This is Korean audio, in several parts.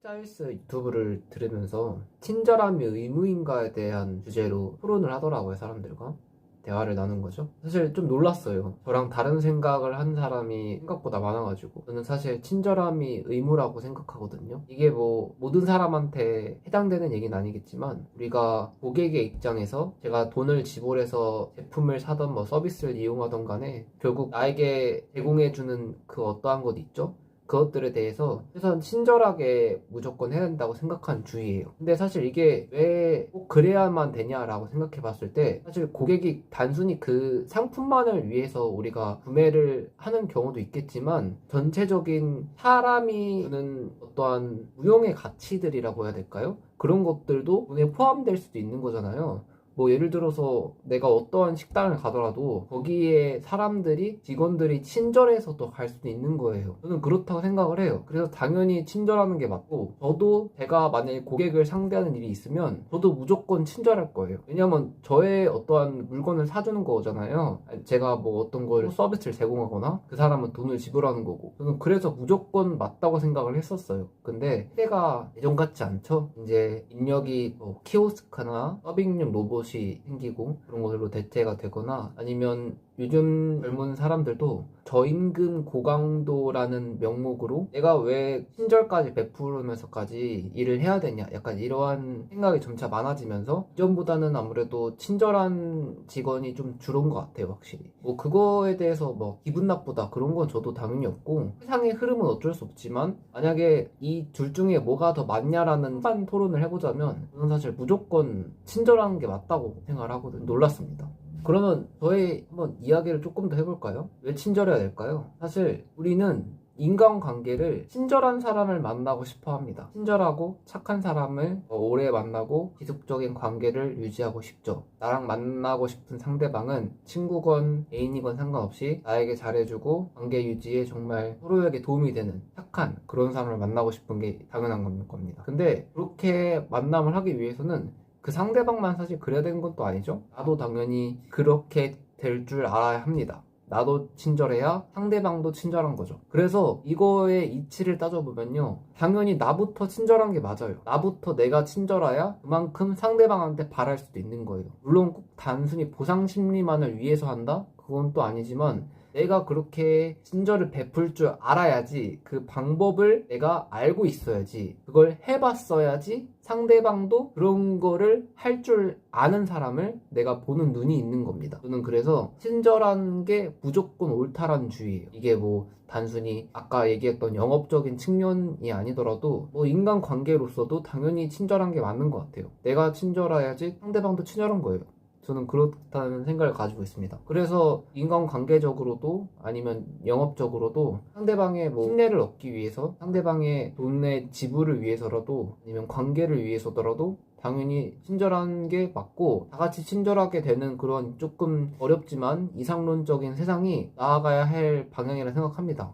스타일스 유튜브를 들으면서 친절함이 의무인가에 대한 주제로 토론을 하더라고요. 사람들과 대화를 나눈 거죠. 사실 좀 놀랐어요. 저랑 다른 생각을 한 사람이 생각보다 많아가지고. 저는 사실 친절함이 의무라고 생각하거든요. 이게 뭐 모든 사람한테 해당되는 얘기는 아니겠지만, 우리가 고객의 입장에서 제가 돈을 지불해서 제품을 사던 뭐 서비스를 이용하던 간에 결국 나에게 제공해주는 그 어떠한 것 있죠? 그것들에 대해서 최소한 친절하게 무조건 해야 된다고 생각하는 주의예요. 근데 사실 이게 왜 꼭 그래야만 되냐라고 생각해 봤을 때, 사실 고객이 단순히 그 상품만을 위해서 우리가 구매를 하는 경우도 있겠지만, 전체적인 사람이 주는 어떠한 무형의 가치들이라고 해야 될까요? 그런 것들도 돈에 포함될 수도 있는 거잖아요. 뭐 예를 들어서 내가 어떠한 식당을 가더라도 거기에 사람들이, 직원들이 친절해서 또 갈 수도 있는 거예요. 저는 그렇다고 생각을 해요. 그래서 당연히 친절하는 게 맞고, 저도 제가 만약에 고객을 상대하는 일이 있으면 저도 무조건 친절할 거예요. 왜냐면 저의 어떠한 물건을 사주는 거잖아요. 제가 뭐 어떤 걸 서비스를 제공하거나 그 사람은 돈을 지불하는 거고, 저는 그래서 무조건 맞다고 생각을 했었어요. 근데 시대가 예전 같지 않죠? 이제 인력이 뭐 키오스크나 서빙용 로봇이 생기고 그런 것으로 대체가 되거나, 아니면 요즘 젊은 사람들도 저임금 고강도라는 명목으로 내가 왜 친절까지 베푸면서까지 일을 해야 되냐, 약간 이러한 생각이 점차 많아지면서 이전보다는 아무래도 친절한 직원이 좀 줄은 것 같아요. 확실히 뭐 그거에 대해서 뭐 기분 나쁘다 그런 건 저도 당연히 없고, 세상의 흐름은 어쩔 수 없지만 만약에 이 둘 중에 뭐가 더 맞냐라는 한 토론을 해보자면, 저는 사실 무조건 친절한 게 맞다고 생각을 하거든요. 놀랐습니다. 그러면 저희 한번 이야기를 조금 더 해볼까요? 왜 친절해야 될까요? 사실 우리는 인간관계를 친절한 사람을 만나고 싶어 합니다. 친절하고 착한 사람을 오래 만나고 지속적인 관계를 유지하고 싶죠. 나랑 만나고 싶은 상대방은 친구건 애인이건 상관없이 나에게 잘해주고 관계 유지에 정말 서로에게 도움이 되는 착한 그런 사람을 만나고 싶은 게 당연한 겁니다. 근데 그렇게 만남을 하기 위해서는 그 상대방만 사실 그래야 되는 건 또 아니죠. 나도 당연히 그렇게 될 줄 알아야 합니다. 나도 친절해야 상대방도 친절한 거죠. 그래서 이거의 이치를 따져보면요, 당연히 나부터 친절한 게 맞아요. 나부터 내가 친절해야 그만큼 상대방한테 바랄 수도 있는 거예요. 물론 꼭 단순히 보상 심리만을 위해서 한다? 그건 또 아니지만, 내가 그렇게 친절을 베풀 줄 알아야지, 그 방법을 내가 알고 있어야지, 그걸 해봤어야지 상대방도 그런 거를 할 줄 아는 사람을 내가 보는 눈이 있는 겁니다. 저는 그래서 친절한 게 무조건 옳다라는 주의예요. 이게 뭐 단순히 아까 얘기했던 영업적인 측면이 아니더라도 뭐 인간관계로서도 당연히 친절한 게 맞는 것 같아요. 내가 친절해야지 상대방도 친절한 거예요. 저는 그렇다는 생각을 가지고 있습니다. 그래서 인간관계적으로도 아니면 영업적으로도 상대방의 뭐 신뢰를 얻기 위해서, 상대방의 돈의 지불을 위해서라도, 아니면 관계를 위해서더라도 당연히 친절한 게 맞고, 다 같이 친절하게 되는 그런 조금 어렵지만 이상론적인 세상이 나아가야 할 방향이라 생각합니다.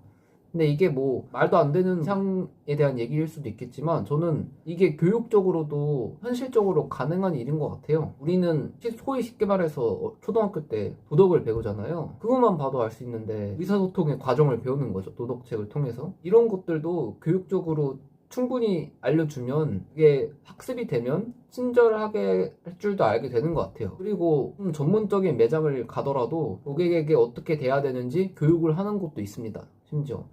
근데 이게 뭐 말도 안 되는 이상에 대한 얘기일 수도 있겠지만, 저는 이게 교육적으로도 현실적으로 가능한 일인 것 같아요. 우리는 소위 쉽게 말해서 초등학교 때 도덕을 배우잖아요. 그것만 봐도 알 수 있는데 의사소통의 과정을 배우는 거죠. 도덕책을 통해서. 이런 것들도 교육적으로 충분히 알려주면, 이게 학습이 되면 친절하게 할 줄도 알게 되는 것 같아요. 그리고 좀 전문적인 매장을 가더라도 고객에게 어떻게 대해야 되는지 교육을 하는 곳도 있습니다. 심지어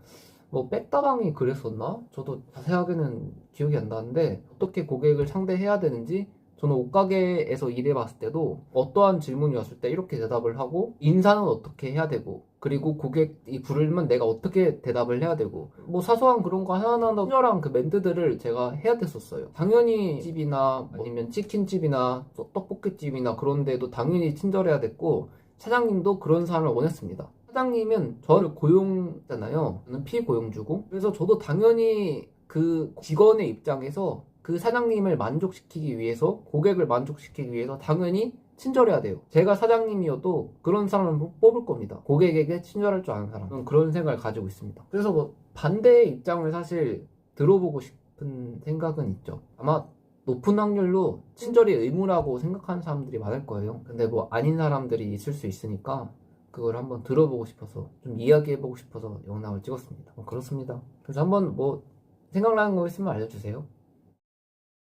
뭐 백다방이 그랬었나? 저도 자세하게는 기억이 안 나는데, 어떻게 고객을 상대해야 되는지, 저는 옷가게에서 일해봤을 때도 어떠한 질문이 왔을 때 이렇게 대답을 하고, 인사는 어떻게 해야 되고, 그리고 고객이 부르면 내가 어떻게 대답을 해야 되고, 뭐 사소한 그런 거 하나하나 친절한 그 멘트들을 제가 해야 됐었어요. 당연히 집이나 아니면 치킨집이나 떡볶이집이나 그런 데도 당연히 친절해야 됐고, 사장님도 그런 사람을 원했습니다. 사장님은 저를 고용잖아요. 저는 피고용주고. 그래서 저도 당연히 그 직원의 입장에서 그 사장님을 만족시키기 위해서, 고객을 만족시키기 위해서 당연히 친절해야 돼요. 제가 사장님이어도 그런 사람을 뽑을 겁니다. 고객에게 친절할 줄 아는 사람. 저는 그런 생각을 가지고 있습니다. 그래서 뭐 반대의 입장을 사실 들어보고 싶은 생각은 있죠. 아마 높은 확률로 친절이 의무라고 생각하는 사람들이 많을 거예요. 근데 뭐 아닌 사람들이 있을 수 있으니까 그걸 한번 들어보고 싶어서, 좀 이야기해보고 싶어서 영상을 찍었습니다. 그렇습니다. 그래서 한번 뭐 생각나는 거 있으면 알려주세요.